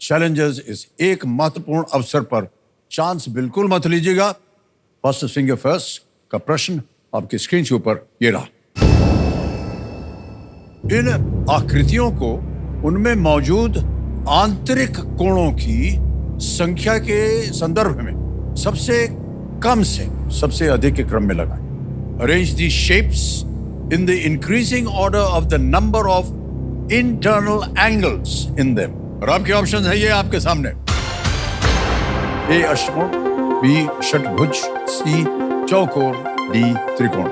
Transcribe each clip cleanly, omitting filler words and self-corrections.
Challengers इस एक महत्वपूर्ण अवसर पर चांस बिल्कुल मत लीजिएगा। फर्स्ट फिंगर फर्स्ट का प्रश्न आपकी स्क्रीन के ऊपर ये रहा। इन आकृतियों को उनमें मौजूद आंतरिक कोणों की संख्या के संदर्भ में सबसे कम से सबसे अधिक के क्रम में लगाएं। Arrange the shapes in the increasing order of the number of internal angles in them. और आपके ऑप्शन है ये आपके सामने। ए अष्टकोण, बी षटभुज, सी चौकोर, डी त्रिकोण।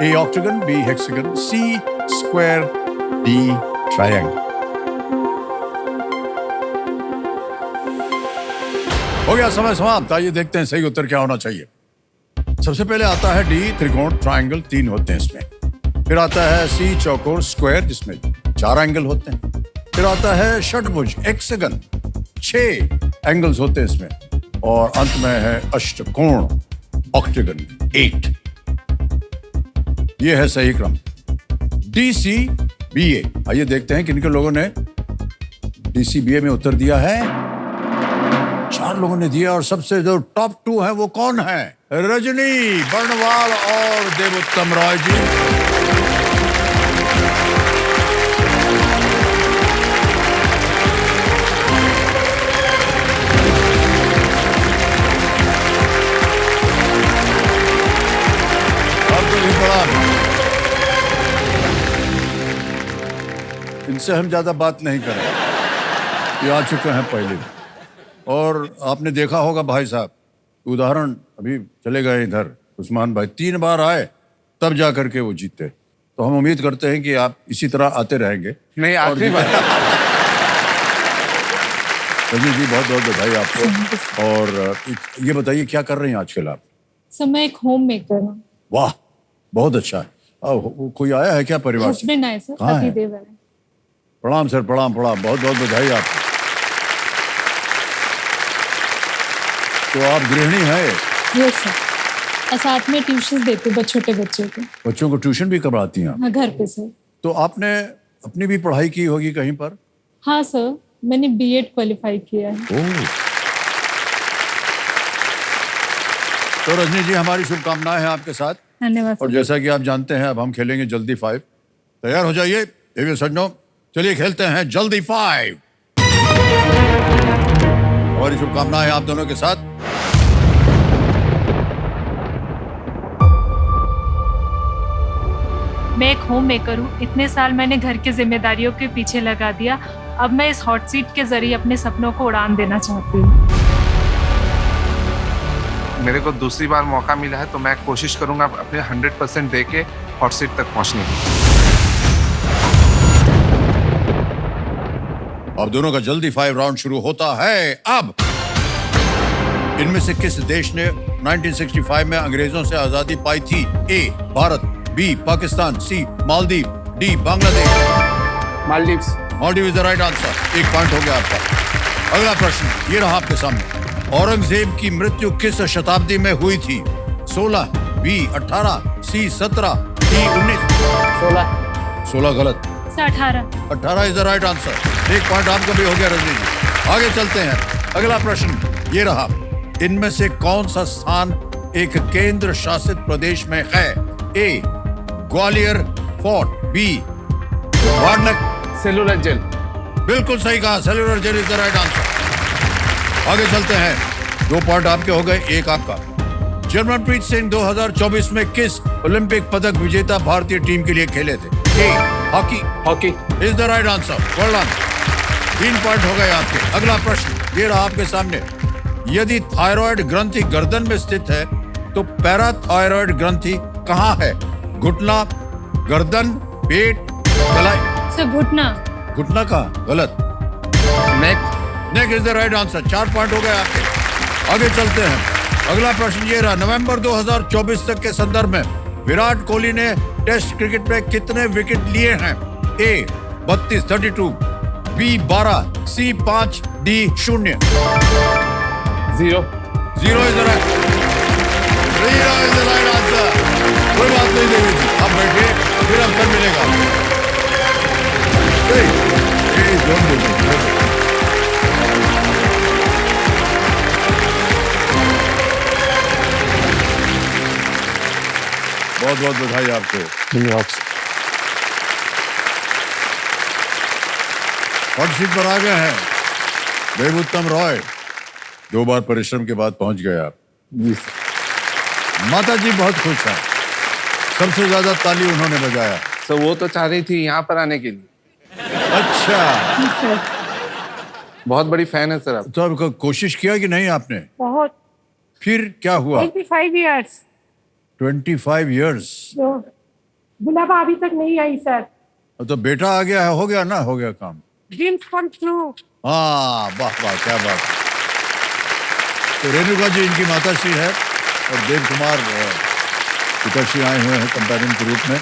ए ऑक्टागन, बी हेक्सागन, सी स्क्वायर, डी ट्रायंगल। हो गया समय समाप्त। आइए देखते हैं सही उत्तर क्या होना चाहिए। सबसे पहले आता है डी त्रिकोण, ट्रायंगल 3 होते हैं इसमें। फिर आता है सी चौकोर, स्क्वायर जिसमें 4 एंगल होते हैं। फिर आता है षटभुज, हेक्सागन, 6 एंगल्स होते हैं इसमें। और अंत में है अष्टकोण, ऑक्टागन, 8। ये है सही क्रम। डी सी बी ए। आइए देखते हैं किन लोगों ने डी सी बी ए में उत्तर दिया है। 4 लोगों ने दिया और सबसे जो टॉप 2 है वो कौन है? रजनी बर्णवाल और देवोत्तम रॉय जी। आपको भी बड़ा, इनसे हम ज्यादा बात नहीं करें, ये आ चुके हैं पहले। और आपने देखा होगा भाई साहब, उदाहरण अभी चले गए इधर उस्मान भाई 3 बार आए तब जा करके वो जीते। तो हम उम्मीद करते हैं कि आप इसी तरह आते रहेंगे। नहीं, आखिरी बार। रजनी जी बहुत बहुत बधाई आपको। और ये बताइए क्या कर रहे हैं आजकल आप? सर मैं एक होम मेकर हूँ। वाह, बहुत अच्छा। कोई आया है क्या परिवार से? हस्बैंड आए सर, कहाँ है? पतिदेव है। प्रणाम सर, प्रणाम प्रणाम, बहुत बहुत बधाई आपको। तो आप गृहिणी है? यस सर, और साथ में ट्यूशन देते हैं छोटे बच्चों को। बच्चों को ट्यूशन भी करवाती हैं आप? हाँ, घर पे सर। तो आपने अपनी भी पढ़ाई की होगी कहीं पर? हाँ सर, मैंने बीएड क्वालिफाई किया है। ओह। तो रजनी जी हमारी शुभकामनाएं हैं आपके साथ। धन्यवाद। और जैसा कि आप जानते हैं अब हम खेलेंगे जल्दी 5। तैयार हो जाइए देवी सज्जनों, चलिए खेलते हैं जल्दी 5। हमारी शुभकामनाएं आप दोनों के साथ। मैं एक होम मेकर हूँ। इतने साल मैंने घर की जिम्मेदारियों के पीछे लगा दिया। अब मैं इस हॉट सीट के जरिए अपने सपनों को उड़ान देना चाहती हूँ। मेरे को दूसरी बार मौका मिला है तो मैं कोशिश करूंगा अपने 100% दे के हॉट सीट तक पहुंचने की। अब दोनों का जल्दी 5 राउंड शुरू होता है अब। इनमें से किस देश ने 1965 में अंग्रेजों से आजादी पाई थी? A Bharat, B Pakistan, C Maldives, D Bangladesh. Maldives. Maldives is the right answer. 1 point हो गया आपका। अगला प्रश्न ये रहा आपके सामने। औरंगजेब की मृत्यु किस शताब्दी में हुई थी? 16, बी 18, सी 17, डी 19। 16 गलत। 18 is the right answer. 1 point आपका भी हो गया रजनी जी। आगे चलते हैं। अगला प्रश्न ये रहा। इनमें से कौन सा स्थान एक केंद्र शासित प्रदेश में है? ए ग्वालियर फोर्ट, बी वारणक। Cellular jail. बिल्कुल सही कहा, cellular jail is the right answer. आगे चलते हैं। 2 पॉइंट आपके हो गए, 1 आपका। जर्मनप्रीत सिंह 2024 में किस ओलंपिक पदक विजेता भारतीय टीम के लिए खेले थे? A hockey is the right answer. Well done. 3 point हो गए आपके। अगला प्रश्न ये रहा आपके सामने। यदि थायराइड ग्रंथि गर्दन में स्थित है तो पैराथायराइड ग्रंथि कहाँ है? घुटना, गर्दन, पेट, कलाई। सर घुटना। घुटना कहाँ? गलत। Neck is the right answer. 4 point हो गए आपके। आगे चलते हैं। अगला प्रश्न ये रहा। नवंबर 2024 तक के संदर्भ में विराट कोहली ने टेस्ट क्रिकेट में कितने विकेट लिए हैं? A 32, 32, B 12, C 5, D 0। 0 is the right answer. कोई बात नहीं देवी जी, आप बैठिए, फिर अवसर मिलेगा। बहुत बहुत बधाई आपको। हॉट सीट पर आ गए हैं देवोत्तम रॉय। 2 बार परिश्रम के बाद पहुंच गए आप। जी सर। माता जी बहुत खुश हैं, सबसे ज्यादा ताली उन्होंने बजाया। सर वो तो चाह रही थी यहाँ पर आने के लिए। अच्छा, बहुत बड़ी फैन है सर आप। तो अब कोशिश किया कि नहीं आपने? बहुत। फिर क्या हुआ? 25 इयर्स 25 इयर्स। तो बुलावा अभी तक नहीं आई सर। तो बेटा आ गया है, हो गया ना, हो गया काम। Dreams come true. हाँ, वाह वाह, क्या बात। तो रेणुका जी इनकी माताश्री है और देव कुमार पिताश्री आए हुए हैं कंपेरियन के रूप में।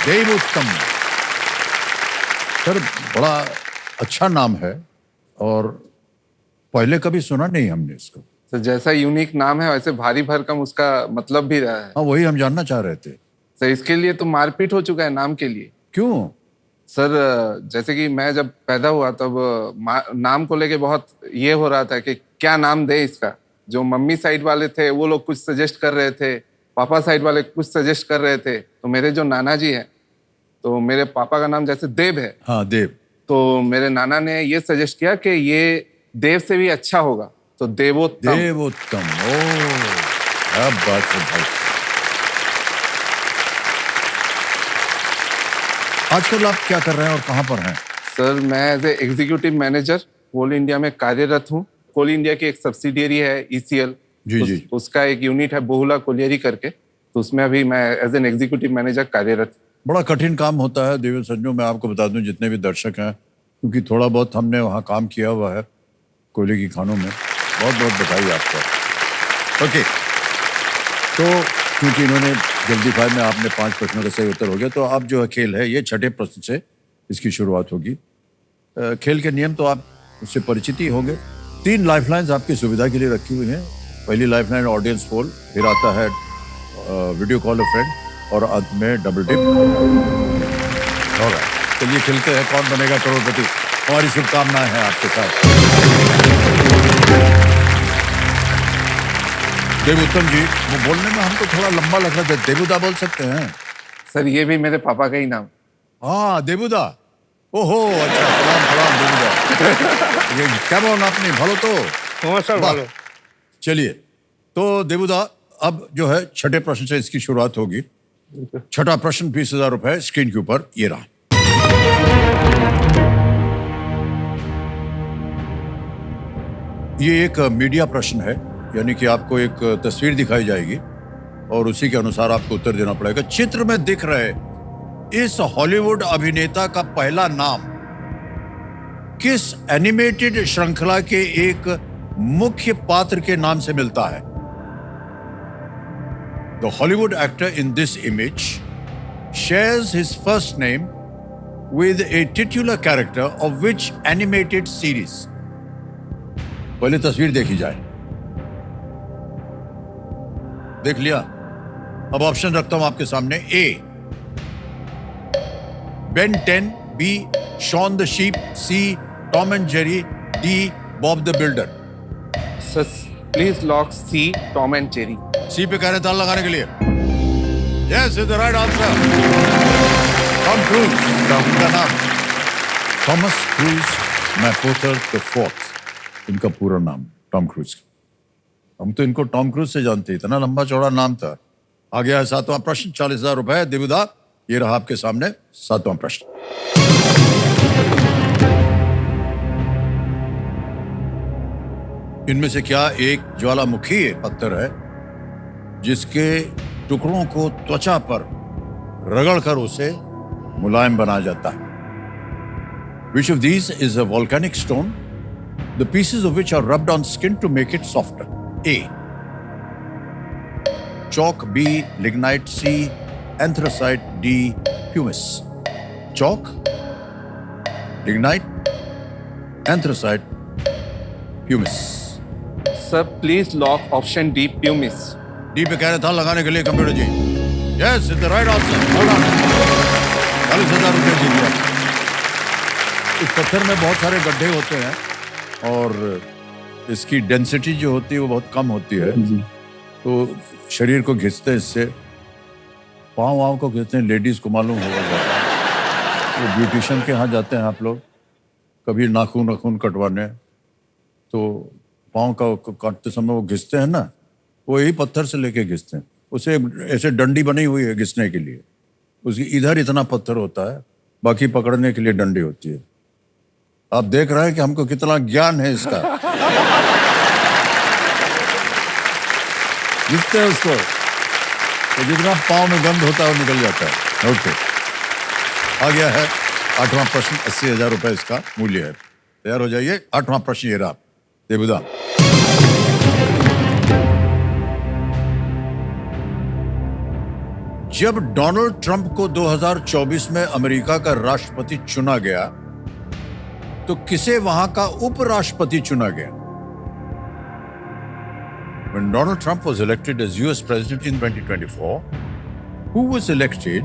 देवोत्तम सर, बड़ा अच्छा नाम है और पहले कभी सुना नहीं हमने इसको। सर जैसा यूनिक नाम है वैसे भारी भरकम उसका मतलब भी रहा है। हाँ, वही हम जानना चाह रहे थे। सर इसके लिए तो मारपीट हो चुका है नाम के लिए। क्यों? सर जैसे कि मैं जब पैदा हुआ तब नाम को लेके बहुत ये हो रहा था कि क्या नाम दे इसका। जो मम्मी साइड वाले थे वो लोग कुछ सजेस्ट कर रहे थे, पापा साइड वाले कुछ सजेस्ट कर रहे थे। तो मेरे जो नाना जी हैं, तो मेरे पापा का नाम जैसे देव है। हाँ, देव। तो मेरे नाना ने ये सजेस्ट किया कि ये देव से भी अच्छा होगा, तो देवोत्तम। देवोत्तम, ओ क्या बात है भाई। आजकल आप क्या कर रहे हैं और कहाँ पर हैं? सर मैं as a executive manager Coal India में कार्यरत हूँ। कोल इंडिया की एक सब्सिडियरी है ECL। जी जी। उसका एक यूनिट है बोहुला कोलियरी करके, तो उसमें अभी मैं एज एन एग्जीक्यूटिव मैनेजर कार्यरत। बड़ा कठिन काम होता है देवेंद्र संजू, मैं आपको बता दूं जितने भी दर्शक हैं, क्योंकि थोड़ा बहुत हमने वहाँ काम किया हुआ है कोयले की खानों में। बहुत बहुत बधाई आपको। ओके, तो क्योंकि इन्होंने जल्दी फायर में आपने 5 प्रश्नों का सही उत्तर हो गया, तो अब जो है खेल है ये 6ठे प्रश्न से इसकी शुरुआत होगी। खेल के नियम तो आप उससे परिचित ही होंगे। 3 लाइफलाइंस आपकी सुविधा के लिए रखी हुई हैं। पहली लाइफलाइन ऑडियंस पोल, फिर आता है वीडियो कॉल अ फ्रेंड और अंत में डबल डिप। ऑलराइट, चलिए खेलते हैं कौन बनेगा करोड़पति। हमारी शुभकामनाएं हैं आपके साथ। देवोत्तम जी, वो बोलने में हमको थोड़ा लंबा लग रहा था, देवुदा बोल सकते हैं? सर ये भी मेरे पापा का ही नाम। हाँ, देवुदा। ओहो, अच्छा, सलाम सलाम देवुदा। ये क्या बोला आपने, भलो तो? हाँ सर, वाह। बोलो। चलिए, तो देवुदा अब जो है 6ठे प्रश्न से इसकी शुरुआत होगी। 6ठा प्रश्न 20,000 रुपए स्क्रीन के ऊपर ये रहा। ये एक मीडिया प्रश्न है, यानी कि आपको एक तस्वीर दिखाई जाएगी और उसी के अनुसार आपको उत्तर देना पड़ेगा। चित्र में दिख रहे इस हॉलीवुड अभिनेता का पहला नाम किस एनिमेटेड श्रृंखला के एक मुख्य पात्र के नाम से मिलता है? The Hollywood actor in this image shares his first name with a titular character of which animated series? पहले तस्वीर देखी जाए। देख लिया? अब ऑप्शन रखता हूं आपके सामने। A, Ben 10, B, Shaun the Sheep, C, Tom and Jerry, D, Bob the Builder। Sir please lock C, Tom and Jerry. C पे कह रहे ताल लगाने के लिए। Yes, is the right answer। Tom cruise का नाम थॉमस क्रूज मैपोथर द फोर्थ, इनका पूरा नाम टॉम क्रूज। हम तो इनको टॉम क्रूज से जानते, इतना लंबा चौड़ा नाम था। आ गया है 7वां प्रश्न, 40,000 रुपए। देवुदा, ये रहा आपके सामने 7वां प्रश्न। इनमें से क्या एक ज्वालामुखी पत्थर है जिसके टुकड़ों को त्वचा पर रगड़कर उसे मुलायम बनाया जाता है? Which of these is a volcanic stone, the pieces of which are rubbed on skin to make it softer? A, chalk, B, lignite, C, anthracite, D, pumice। chalk, lignite, anthracite, pumice। Sir please lock option D, pumice. D पे कह रहे था लगाने के लिए computer ji. Yes, is the right answer. 40,000 रुपये जीत गया। इस पत्थर में बहुत सारे गड्ढे होते हैं और इसकी डेंसिटी जो होती है वो बहुत कम होती है, तो शरीर को घिसते हैं इससे, पाँव वाँव को घिसते हैं, लेडीज को मालूम होगा ज़्यादा। तो ब्यूटिशियन के यहाँ जाते हैं आप लोग कभी नाखून कटवाने, तो पाँव का काटते समय वो घिसते हैं ना, वो यही पत्थर से लेके घिसते हैं, उसे ऐसे डंडी बनी हुई है घिसने के लिए, उसकी इधर इतना पत्थर होता है, बाकी पकड़ने के लिए डंडी होती है। आप देख रहे हैं कि हमको कितना ज्ञान है इसका। घिसते हैं उसको, तो जितना पाँव में गंध होता है वो निकल जाता है। ओके, आ गया है 8वां प्रश्न, 80,000 रुपए इसका मूल्य है। तैयार हो जाइए। 8वां प्रश्न ये रहा देवुदा। जब डोनाल्ड ट्रंप को 2024 में अमेरिका का राष्ट्रपति चुना गया तो किसे वहां का उपराष्ट्रपति चुना गया? When Donald Trump was elected as US president in 2024, who was elected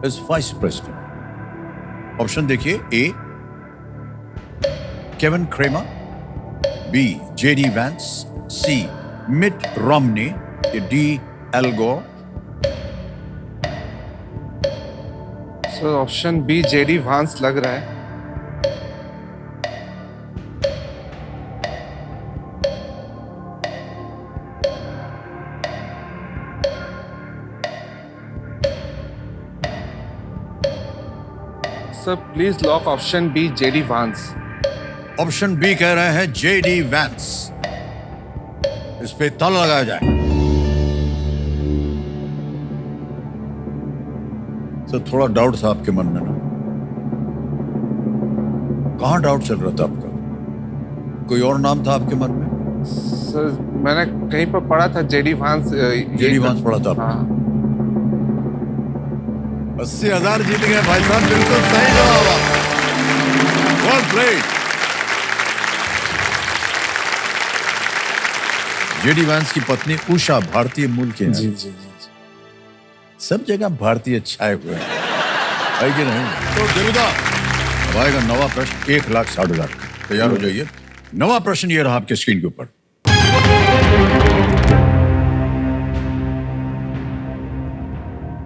as vice president? Option देखिए, A. Kevin Cramer, B. J.D. Vance, C. Mitt Romney, D. Al Gore. Sir option B JD Vance लग रहा है। Sir please lock option B JD Vance. Option B कह रहे हैं J.D. Vance। इस पे ताला लगाया जाए। सर थोड़ा डाउट था आपके मन में ना, कहाँ डाउट चल रहा था आपका? कोई और नाम था आपके मन में? सर मैंने कहीं पर पढ़ा था जेडी वांस। जेडी वांस पढ़ा था आपने? हाँ। 80,000 जीत गए भाई साहब, बिल्कुल सही जवाब। बहुत ग्रेट। जेडी वांस की पत्नी उषा भारतीय मूल के हैं। जी जी जी। सब जगह भारतीय छाए हुए हैं, है कि नहीं? तो देवुदा, अब आएगा नवा प्रश्न 1,60,000। तैयार हो जाइए। नवा प्रश्न ये रहा आपके स्क्रीन के ऊपर।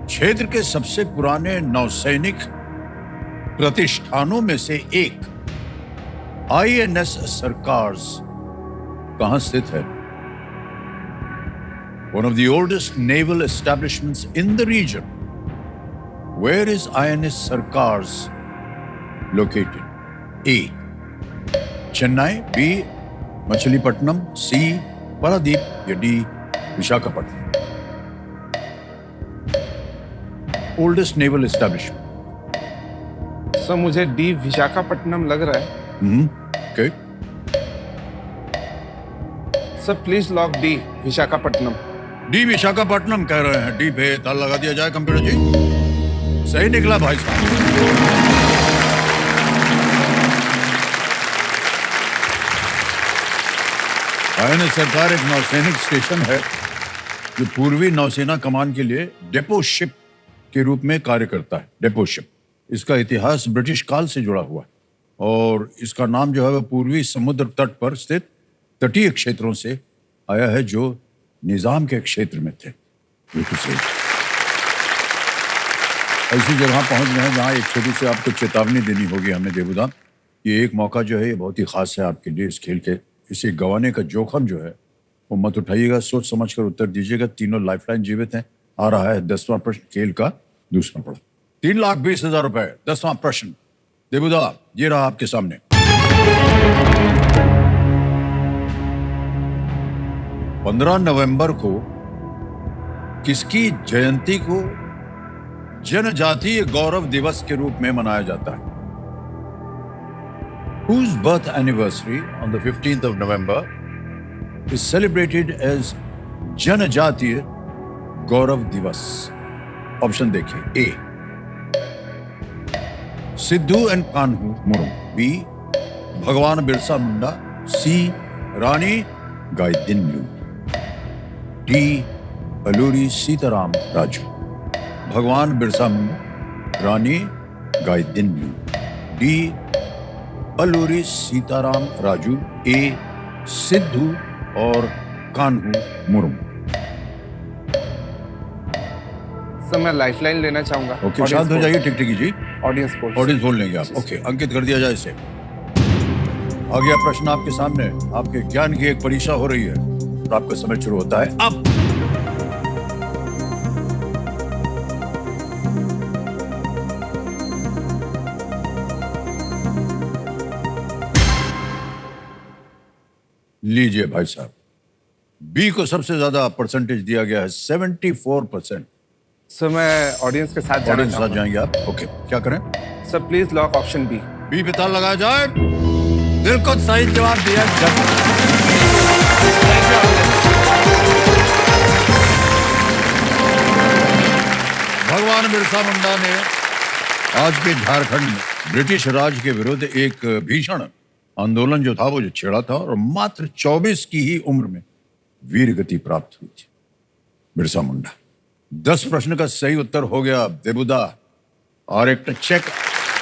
क्षेत्र के सबसे पुराने नौसैनिक प्रतिष्ठानों में से एक INS सरकार्स कहां स्थित है? One of the oldest naval establishments in the region. Where is INS Sarkars located? A. Chennai, B. Machilipatnam, C. Paradip, या D. Visakhapatnam. Oldest naval establishment. Sir मुझे डी विशाखापट्टनम लग रहा है। Okay. Sir please lock D Visakhapatnam. D Visakhapatnam कह रहे हैं। D पे ताला लगा दिया जाए कंप्यूटर जी। सही निकला भाई साहब। INS सरकार एक नौसैनिक स्टेशन है जो पूर्वी नौसेना कमान के लिए डेपो शिप के रूप में कार्य करता है। डेपो शिप, इसका इतिहास ब्रिटिश काल से जुड़ा हुआ है और इसका नाम जो है वह पूर्वी समुद्र तट पर स्थित तटीय क्षेत्रों से आया है जो निजाम के क्षेत्र में थे। बिल्कुल सही। ऐसी जगह पहुंच गए हैं जहां एक छोटी सी आपको चेतावनी देनी होगी हमें देवुदा। ये एक मौका जो है ये बहुत ही खास है आपके लिए इस खेल के। इसे गंवाने का जोखम जो है वो मत उठाइएगा, सोच समझ कर उत्तर दीजिएगा। तीनों लाइफलाइन जीवित हैं। आ रहा है 10वां प्रश्न, खेल का दूसरा प्रश्न। 3,20,000 रुपए। 10वां प्रश्न देवुदा ये रहा आपके सामने। 15 नवंबर को किसकी जयंती को जनजातीय गौरव दिवस के रूप में मनाया जाता है? Whose birth anniversary on the 15th of November is celebrated as जनजातीय गौरव दिवस? ऑप्शन देखिए। A. Sidhu and Kanhu Murmu, B. भगवान बिरसा मुंडा, C. रानी गाइदिन्यू, D. अलूरी सीताराम राजू। भगवान बिरसा मुंडा, रानी गाइदिन्यू, D. अलूरी सीताराम राजू, A. सिद्धू और कान्हू मुर्मू। सर मैं लाइफलाइन लेना चाहूंगा। ओके, शांत हो जाइए टिकटिकी जी। Audience poll. ऑडियंस बोल लेंगे आप। ओके, अंकित कर दिया जाए इसे। आ गया प्रश्न आपके सामने। आपके ज्ञान की एक परीक्षा हो रही है और आपका समय शुरू होता है अब। लीजिए भाई साहब, बी को सबसे ज्यादा परसेंटेज दिया गया है 74%। सर मैं ऑडियंस के साथ जाना ऑडियंस के साथ चाहूंगा। जाएंगे आप। ओके, क्या करें? Sir please lock option B. B पे ताला लगाया जाए। बिल्कुल सही जवाब दिया जाए। भगवान बिरसा मुंडा ने आज के झारखंड में ब्रिटिश राज के विरुद्ध एक भीषण आंदोलन जो था वो जो छेड़ा था और मात्र 24 की ही उम्र में वीर गति प्राप्त हुई थी। बिरसा मुंडा। 10 प्रश्न का सही उत्तर हो गया देबुदा, और एक चेक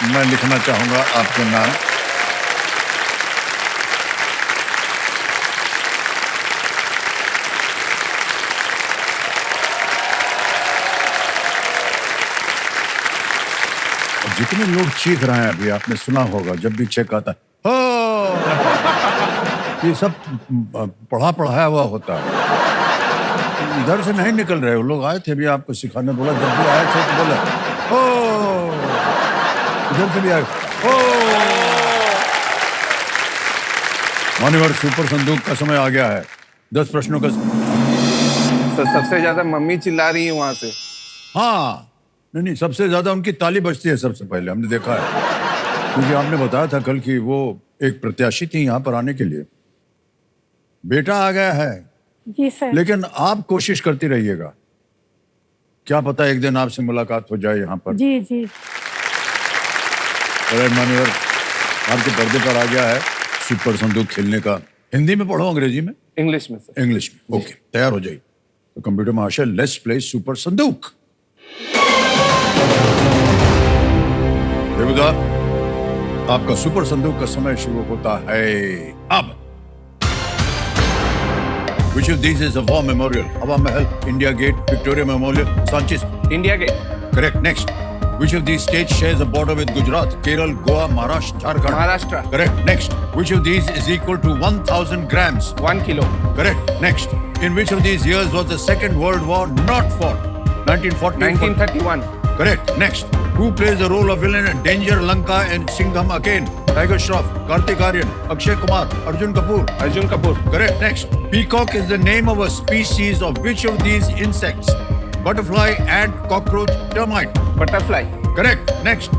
मैं लिखना चाहूंगा आपके नाम। जितने लोग चीख रहे हैं अभी, आपने सुना होगा जब भी चेक आता है हो, ये सब पढ़ा पढ़ाया हुआ होता है। इधर से नहीं निकल रहे। वो लोग आए थे भी आपको सिखाने, बोला जब भी आए थे तो बोला हो, इधर से भी आए हो। मान्यवर, सुपर संदूक का समय आ गया है। 10 प्रश्नों का। सर सबसे ज्यादा मम्मी चिल्ला रही है वहां से। हाँ, नहीं, सबसे ज्यादा उनकी ताली बजती है सबसे पहले, हमने देखा है। क्योंकि आपने बताया था कल कि वो एक प्रत्याशी थी यहाँ पर आने के लिए। बेटा आ गया है, जी सर। लेकिन आप कोशिश करती रहिएगा, क्या पता एक दिन आपसे मुलाकात हो जाए यहाँ पर। जी जी। मान्यवर, आपके पर्दे पर आ गया है सुपर संदूक खेलने का। हिंदी में पढ़ो, अंग्रेजी में? इंग्लिश में सर। इंग्लिश में। ओके, तैयार हो जाइए। तो कंप्यूटर महाशय, लेट्स प्ले सुपर संदूक। देवदा, आपका सुपर संदूक का समय शुरू होता है अब। Which of these is a war memorial? Hawa Mahal, India Gate, Victoria Memorial, Sanchez. India Gate. Correct. Next. Which of these states shares a border with Gujarat, Kerala, Goa, Maharashtra, Jharkhand? Maharashtra. Correct. Next. Which of these is equal to 1000 grams? 1 kilo. Correct. Next. In which of these years was the Second World War not fought? 1940. 1931। Correct. Next. Who plays the role of villain in Danger Lanka and Singham Again? Tiger Shroff, Kartik Aaryan, Akshay Kumar, Arjun Kapoor. Arjun Kapoor. Correct. Next. Peacock is the name of a species of which of these insects? Butterfly, ant, cockroach, termite. Butterfly. Correct. Next.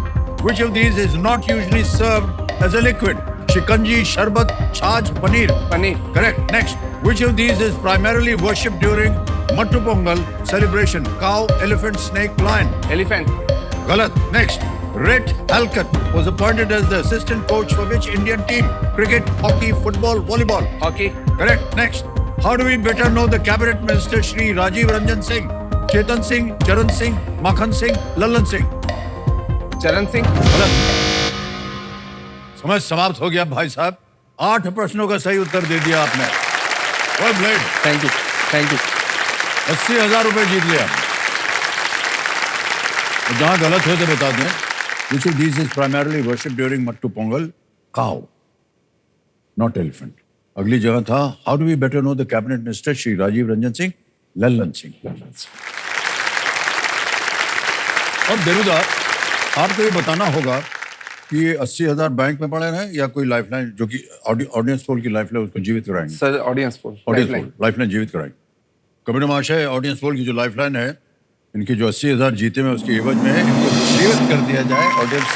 Which of these is not usually served as a liquid? Shikanji, sharbat, chaj, paneer. Paneer. Correct. Next. Which of these is primarily worshipped during Mattu Pongal celebration? Cow, elephant, snake, lion. Elephant. Galat. Next. Rhett Halkett was appointed as the assistant coach for which Indian team? Cricket, hockey, football, volleyball. Hockey. Correct. Next. How do we better know the cabinet minister Shri Rajiv Ranjan Singh? Chetan Singh, Charan Singh, Makhan Singh, Lallan Singh. चरण सिंह। गलत। समय समाप्त हो गया भाई साहब। 8 प्रश्नों का सही उत्तर दे दिया आपने। Well played. Thank you. Thank you. 80,000 रुपए जीत लिया। जहां गलत हो तो बता दें। Which of these is primarily worshipped during Mattu Pongal? Cow, not elephant. अगली जगह था How do we better know the cabinet minister Shri Rajiv Ranjan Singh? Lallan Singh. अब देवदा, आपको ये बताना होगा कि ये 80,000 बैंक में पड़े हैं या कोई लाइफलाइन, जो कि ऑडियंस पोल की लाइफलाइन, उसको जीवित कराएंगे। Sir audience poll. ऑडियंस पोल लाइफलाइन जीवित कराएंगे। कबीर महाशय, ऑडियंस पोल की जो लाइफलाइन है, इनकी जो 80,000 जीते में उसके एवज में है, इनको जीवित कर दिया जाए। ऑडियंस,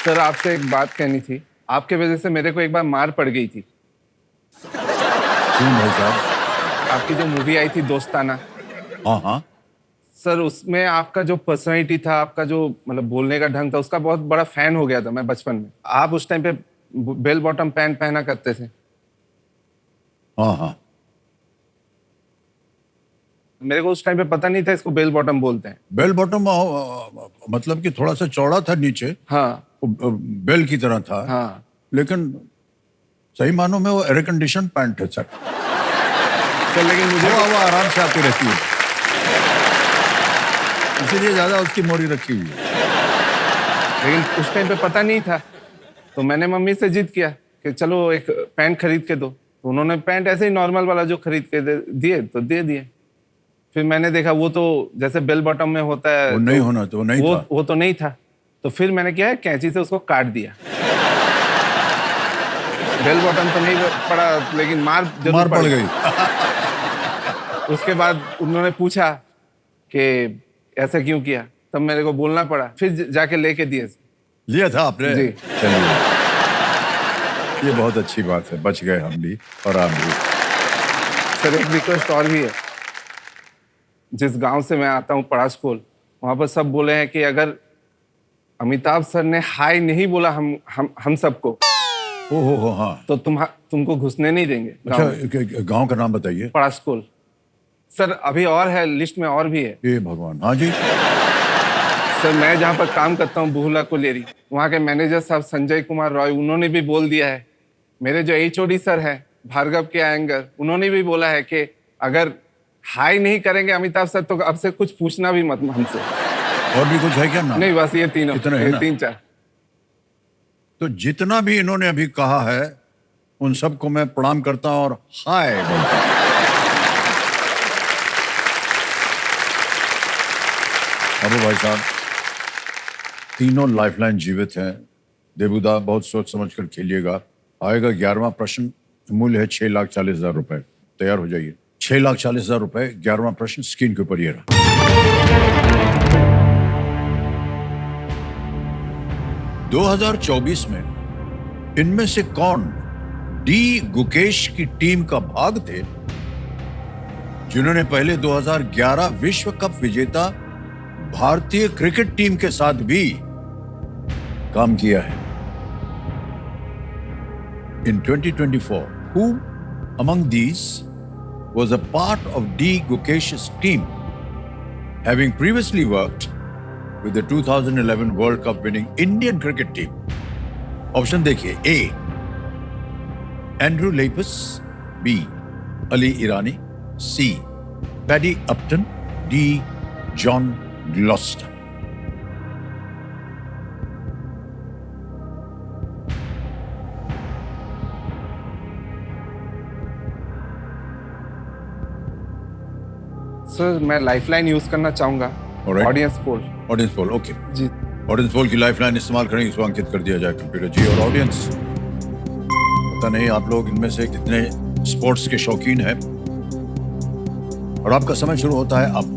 सर आपसे एक बात कहनी थी। आपके वजह से मेरे को एक बार मार पड़ गई थी। क्यों भाई साहब? आपकी जो मूवी आई थी दोस्ताना, हाँ हाँ, सर उसमें आपका जो पर्सनैलिटी था, आपका जो मतलब बोलने का ढंग था, उसका बहुत बड़ा फैन हो गया था मैं बचपन में। आप उस टाइम पे बेल बॉटम पैंट पहना करते थे। हाँ हाँ, मेरे को उस टाइम पे पता नहीं था इसको बेल बॉटम बोलते हैं। बेल बॉटम मतलब कि थोड़ा सा चौड़ा था नीचे, हाँ बेल की तरह था। हाँ। लेकिन सही मानों में वो एयर कंडीशन पैंट है सर। सर लेकिन मुझे हवा आराम से आती रहती है, इसीलिए ज्यादा उसकी मोरी रखी हुई है। लेकिन उस टाइम पे पता नहीं था, तो मैंने मम्मी से जिद किया कि चलो एक पैंट खरीद के दो। तो उन्होंने पैंट ऐसे ही नॉर्मल वाला जो खरीद के दिए तो दे दिए। फिर मैंने देखा वो तो जैसे बेल बॉटम में होता है, वो नहीं होना, तो नहीं था। वो तो नहीं था। तो फिर मैंने क्या है, कैंची से उसको काट दिया। बेल बॉटम तो नहीं पड़ा, लेकिन मार जरूर पड़ गई। उसके बाद उन्होंने पूछा कि ऐसा क्यों किया, तब मेरे को बोलना पड़ा, फिर जाके लेके दिए। लिया था आपने? जी। चलिए, ये बहुत अच्छी बात है, बच गए हम भी और आप भी। सर एक रिक्वेस्ट और भी है। जिस गांव से मैं आता हूँ, पड़ा स्कूल, वहां पर सब बोले हैं कि अगर अमिताभ सर ने हाय नहीं बोला हम सबको, ओहो हाँ। तो तुमको घुसने नहीं देंगे गांव में। अच्छा, गांव का नाम बताइए। पड़ा स्कूल। सर अभी और है, लिस्ट में और भी है। ये भगवान, हाँ जी। सर मैं जहाँ पर काम करता हूँ, बुहुला कोलेरी, वहाँ के मैनेजर साहब संजय कुमार रॉय, उन्होंने भी बोल दिया है। मेरे जो HOD सर हैं, भार्गव के आयंगर, उन्होंने भी बोला है कि अगर हाई नहीं करेंगे अमिताभ सर, तो अब से कुछ पूछना भी मत हमसे। और भी कुछ है क्या नाम? नहीं, बस ये तीनों, इतने हैं ये ना? 3-4। तो जितना भी इन्होंने अभी कहा है, उन सबको मैं प्रणाम करता हूं और हाय बोलता हूं। अबू भाई साहब, तीनों लाइफलाइन जीवित हैं। देबूदा, बहुत सोच समझ कर खेलिएगा। आएगा 11वां प्रश्न, मूल्य है 6,40,000 रुपए। तैयार हो जाइए। 6,40,000 रुपए, 11वां प्रश्न स्क्रीन के ऊपर ये रहा। 2024 में इनमें से कौन डी गुकेश की टीम का भाग थे, जिन्होंने पहले 2011 विश्व कप विजेता भारतीय क्रिकेट टीम के साथ भी काम किया है? In 2024, who among these was a part of D. Gukesh's team, having previously worked with the 2011 World Cup winning Indian cricket team? Option देखिए। A. Andrew Leipus, B. Ali Irani, C. Paddy Upton, D. John Gloster. Sir मैं lifeline use करना चाहूंगा। Alright. Audience poll. Audience poll, okay. जी। Audience poll की lifeline इस्तेमाल करेंगे, इसको अंकित कर दिया जाए कंप्यूटर जी। और ऑडियंस, पता नहीं आप लोग इनमें से कितने स्पोर्ट्स के शौकीन हैं, और आपका समय शुरू होता है अब।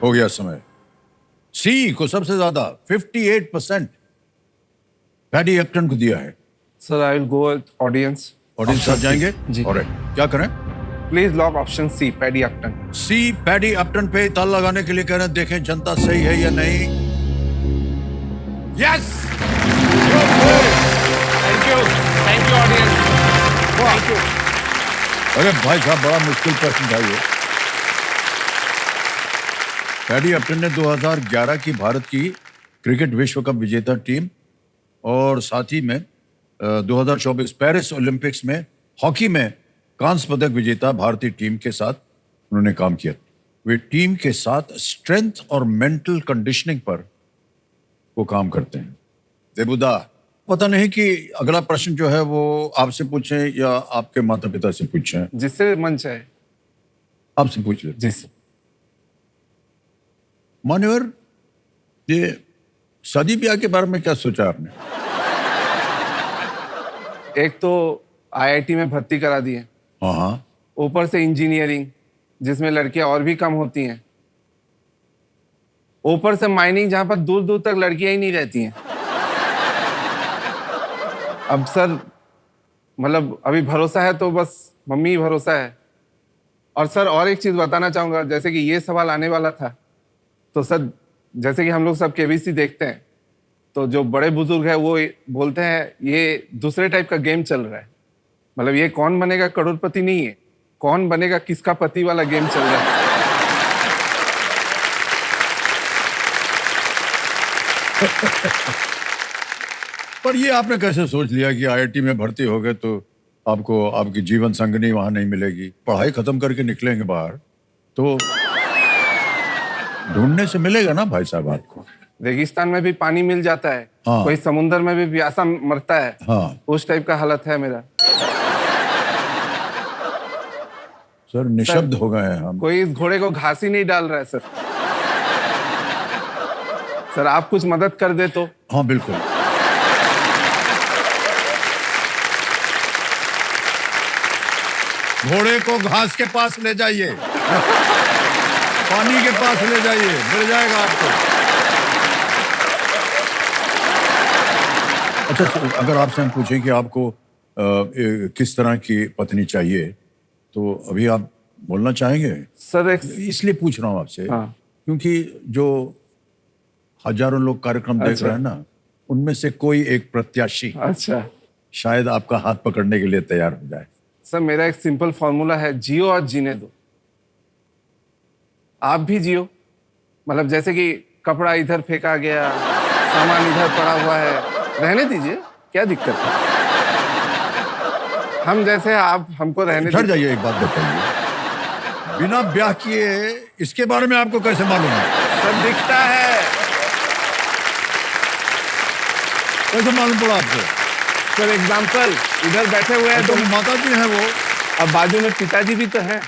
हो गया समय। सी को सबसे ज्यादा 58% पैडी एप्टन को दिया है। Sir I will go audience. Audience साथ जाएंगे जी। और क्या करें? Please lock option C, Paddy Upton. C Paddy Upton पे ताला लगाने के लिए कह रहे हैं, देखें जनता सही है या नहीं। Yes, thank you audience, thank you. अरे भाई साहब, बड़ा मुश्किल प्रश्न था ये। पैडी अपटन ने 2011 की भारत की क्रिकेट विश्व कप विजेता टीम और साथ ही में 2024 पेरिस ओलंपिक्स में हॉकी में कांस्य पदक विजेता भारतीय टीम के साथ उन्होंने काम किया। वे टीम के साथ स्ट्रेंथ और मेंटल कंडीशनिंग पर वो काम करते हैं। देबूदा, पता नहीं कि अगला प्रश्न जो है वो आपसे पूछें या आपके माता पिता से पूछें। जिससे मन चाहे आपसे पूछ लेते। जी। मान्यवर, ये शादी ब्याह के बारे में क्या सोचा आपने? एक तो IIT में भर्ती करा दिए, हाँ हाँ, ऊपर से इंजीनियरिंग जिसमें लड़कियां और भी कम होती हैं, ऊपर से माइनिंग जहां पर दूर दूर तक लड़कियां ही नहीं रहती हैं। अब सर मतलब अभी भरोसा है तो बस मम्मी ही भरोसा है। और सर और एक चीज बताना चाहूंगा, जैसे कि ये सवाल आने वाला था, तो सर जैसे कि हम लोग सब KBC देखते हैं, तो जो बड़े बुजुर्ग है वो बोलते हैं ये दूसरे टाइप का गेम चल रहा है। मतलब ये कौन बनेगा करोड़पति नहीं है, कौन बनेगा किसका पति वाला गेम चल रहा है। पर ये आपने कैसे सोच लिया कि आईआईटी में भर्ती हो गए तो आपको आपकी जीवन संगनी वहां नहीं मिलेगी? पढ़ाई खत्म करके निकलेंगे बाहर तो ढूंढने से मिलेगा ना भाई साहब आपको। रेगिस्तान में भी पानी मिल जाता है, हाँ। कोई समुंदर में भी प्यासा मरता है, हाँ उस टाइप का हालत है मेरा। सर निशब्द हो गए हैं हम। कोई इस घोड़े को घास ही नहीं डाल रहा है सर। सर आप कुछ मदद कर दे तो। हाँ बिल्कुल। घोड़े को घास के पास ले जाइए, पानी के पास ले जाइए, मिल जाएगा आपको। अच्छा अगर आपसे हम पूछें कि आपको किस तरह की पत्नी चाहिए तो अभी आप बोलना चाहेंगे? सर एक इसलिए पूछ रहा हूँ आपसे हाँ। क्योंकि जो हजारों लोग कार्यक्रम देख अच्छा। रहे हैं ना, उनमें से कोई एक प्रत्याशी अच्छा शायद आपका हाथ पकड़ने के लिए तैयार हो जाए। सर मेरा एक सिंपल फॉर्मूला है, जियो और जीने दो। आप भी जियो, मतलब जैसे कि कपड़ा इधर फेंका गया, सामान इधर पड़ा हुआ है, रहने दीजिए, क्या दिक्कत है? हम जैसे आप हमको रहने ठहर दीजिए। जाइए, एक बात बताइए, बिना ब्याह किए इसके बारे में आपको कैसे मालूम है? सर दिखता है। कैसे मालूम पड़ा आपको? सर एग्जाम्पल, इधर बैठे हुए हैं तो तो माता जी हैं वो, अब बाजू में पिताजी भी तो हैं।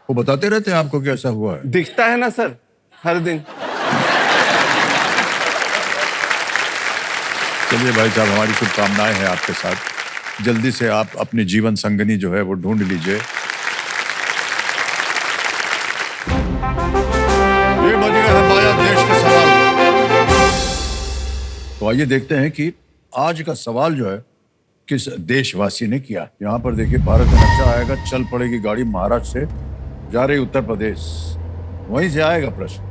वो बताते रहते हैं आपको कि ऐसा हुआ है। दिखता है ना सर हर दिन। चलिए भाई साहब, हमारी शुभकामनाएं हैं आपके साथ। जल्दी से आप अपनी जीवन संगनी जो है वो ढूंढ लीजिए। ये बज गया है बाया देश के सवाल। तो आइए देखते हैं कि आज का सवाल जो है किस देशवासी ने किया। यहाँ पर देखिए भारत का नक्शा आएगा, चल पड़ेगी गाड़ी महाराष्ट्र से जा रही उत्तर प्रदेश, वहीं से आएगा प्रश्न।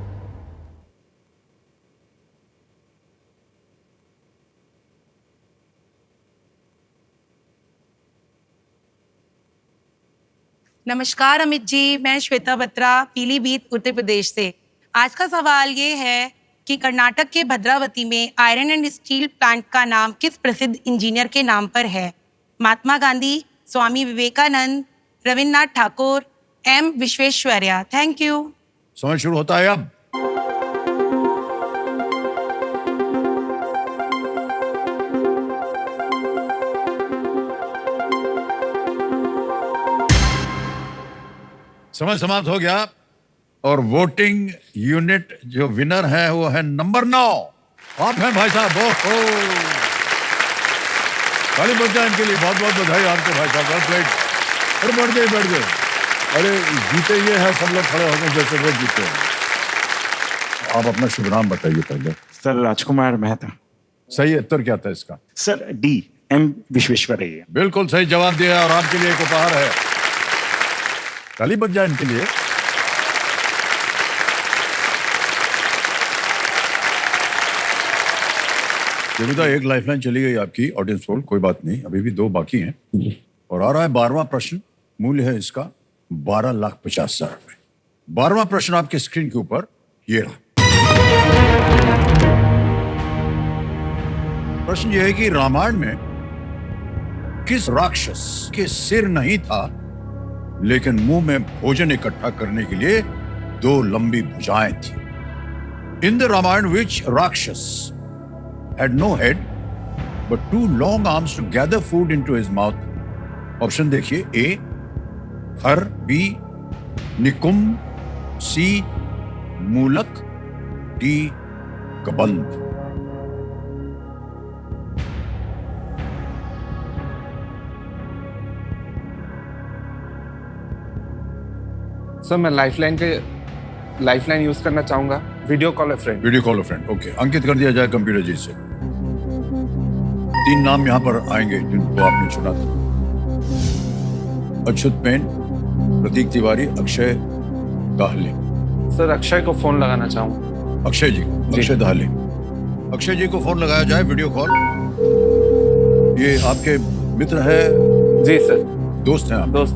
नमस्कार अमित जी, मैं श्वेता बत्रा पीलीभीत उत्तर प्रदेश से। आज का सवाल ये है कि कर्नाटक के भद्रावती में आयरन एंड स्टील प्लांट का नाम किस प्रसिद्ध इंजीनियर के नाम पर है? Mahatma Gandhi, Swami Vivekananda, Rabindranath Thakur, M Visvesvaraya. Thank you. समय शुरू होता है अब। समय समाप्त हो गया और वोटिंग यूनिट जो विनर है वो है नंबर 9। आप हैं भाई साहब। ओहो, ताली बज जाए इनके लिए। बहुत बहुत बधाई आपको भाई साहब। Well played. अरे बैठ गए बैठ गए। अरे जीते ये है, सब लोग खड़े हो गए जैसे वो जीते हैं। आप अपना शुभ नाम बताइए पहले। सर राजकुमार मेहता। सही उत्तर क्या था इसका? Sir D, M Visvesvaraya. बिल्कुल सही जवाब दिया और आपके लिए एक उपहार है। ताली बज जाए इनके लिए। देविता, एक लाइफलाइन चली गई आपकी ऑडियंस पोल, कोई बात नहीं, अभी भी 2 बाकी हैं। और आ रहा है 12वां प्रश्न। मूल्य है इसका 12,50,000 रुपए। 12वां प्रश्न आपके स्क्रीन के ऊपर ये रहा। प्रश्न यह है कि रामायण में किस राक्षस के सिर नहीं था लेकिन मुंह में भोजन इकट्ठा करने के लिए 2 लंबी भुजाएं थी? इन द रामायण विच राक्षस had no head but 2 long arms to gather food into his mouth? Option देखिए, ए हर, B Nikumbh, C Mulak, D Kabandh. Sir मैं लाइफलाइन यूज करना चाहूंगा। Video call a friend. Video call friend, okay. अंकित कर दिया जाए कंप्यूटर जी से। 3 नाम यहां पर आएंगे जिनको आपने चुना था। अच्युत पेन, प्रतीक तिवारी, अक्षय दाहले। सर अक्षय को फोन लगाना चाहूंगा। अक्षय जी, अक्षय दाहले। अक्षय जी को फोन लगाया जाए, वीडियो कॉल। ये आपके मित्र है? जी सर। दोस्त हैं आप? दोस्त।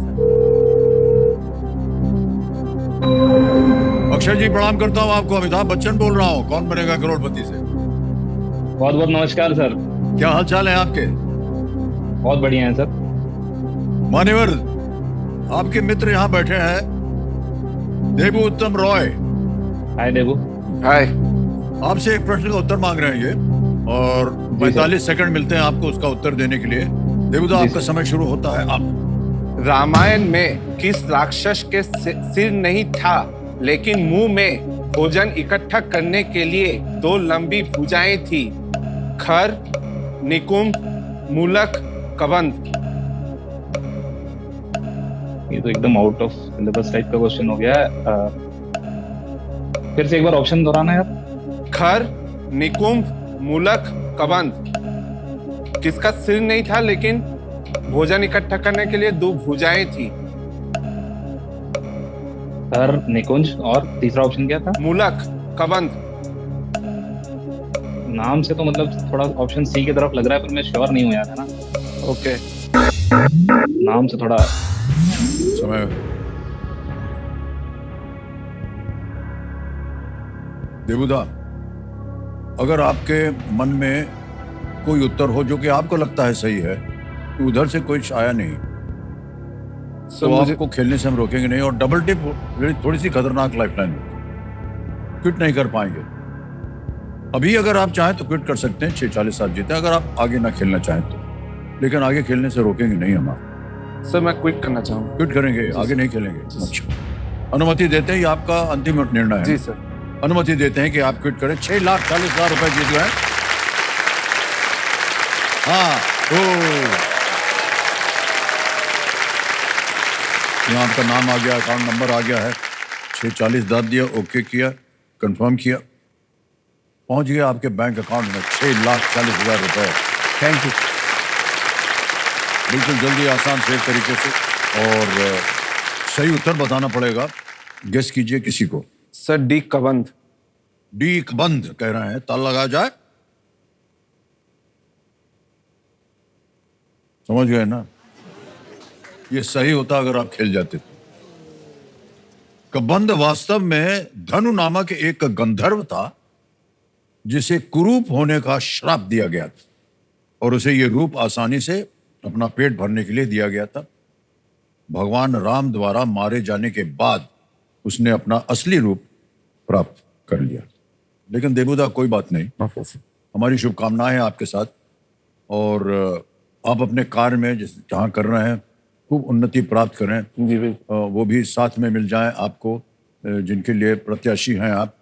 अक्षय जी प्रणाम करता हूँ आपको। अमिताभ बच्चन बोल रहा हूँ, कौन बनेगा करोड़पति से। बहुत बहुत नमस्कार सर। क्या हाल चाल है आपके? बहुत बढ़िया है सर। मान्यवर, आपके मित्र यहाँ बैठे हैं, देबू उत्तम रॉय। हाय देबू। हाय। आपसे एक प्रश्न का उत्तर मांग रहे हैं ये, और 45 सेकंड मिलते हैं आपको उसका उत्तर देने के लिए। देबूदा, आपका समय शुरू होता है। आप रामायण में किस राक्षस के सिर नहीं था लेकिन मुंह में भोजन इकट्ठा करने के लिए 2 लंबी भुजाएं थी? खर, निकुंभ, मूलक, कबंध। ये तो एकदम आउट ऑफ सिलेबस टाइप का क्वेश्चन हो गया है। फिर से एक बार ऑप्शन दोहराना यार। खर, निकुंभ, मूलक, कबंध। किसका सिर नहीं था लेकिन भोजन इकट्ठा करने के लिए 2 भुजाएं थी? खर, निकुंज और तीसरा ऑप्शन क्या था? मूलक, कबंध। नाम से तो मतलब थोड़ा ऑप्शन सी की तरफ लग रहा है, पर मैं श्योर नहीं हुआ था ना। ओके। नाम से थोड़ा समय। देबूदा, अगर आपके मन में कोई उत्तर हो जो कि आपको लगता है सही है, तो उधर से कोई आया नहीं, तो आपको खेलने से हम रोकेंगे नहीं। और डबल टिप थोड़ी सी खतरनाक लाइफलाइन, क्विट नहीं कर पाएंगे। अभी अगर आप चाहें तो क्विट कर सकते हैं, 6:40 आप जीते, अगर आप आगे ना खेलना चाहें तो। लेकिन आगे खेलने से रोकेंगे नहीं हम आप। सर मैं क्विट करना चाहूँगा। क्विट करेंगे, आगे नहीं खेलेंगे। अच्छा, अनुमति देते हैं, ये आपका अंतिम निर्णय है। जी सर। अनुमति देते हैं कि आप क्विट करें। 6,40,000 रुपए जीत गए। हाँ, यहाँ आपका नाम आ गया, अकाउंट नंबर आ गया है। 6:40 दाद दिया, ओके किया, कंफर्म किया, पहुंच गया आपके बैंक अकाउंट में 6,40,000 रुपए। Thank you. बिल्कुल जल्दी, आसान, सेफ तरीके से। और सही उत्तर बताना पड़ेगा। गेस कीजिए किसी को। Sir D, Kabandh. डी बंद कह रहे हैं, ताला लगा जाए। समझ गए ना? ये सही होता अगर आप खेल जाते तो। कबंध वास्तव में धनु नामक एक गंधर्व था जिसे कुरूप होने का श्राप दिया गया था, और उसे ये रूप आसानी से अपना पेट भरने के लिए दिया गया था। भगवान राम द्वारा मारे जाने के बाद उसने अपना असली रूप प्राप्त कर लिया। लेकिन देबूदा, कोई बात नहीं, हमारी शुभकामनाएं हैं आपके साथ। और आप अपने कार्य में जहाँ कर रहे हैं खूब उन्नति प्राप्त करें। जी बिल्कुल। वो भी साथ में मिल जाएं आपको, जिनके लिए प्रत्याशी हैं आप,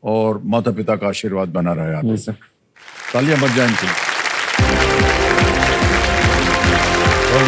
और माता पिता का आशीर्वाद बना रहे आप। जी सर। तालियां बज जाएं इनकी। बहुत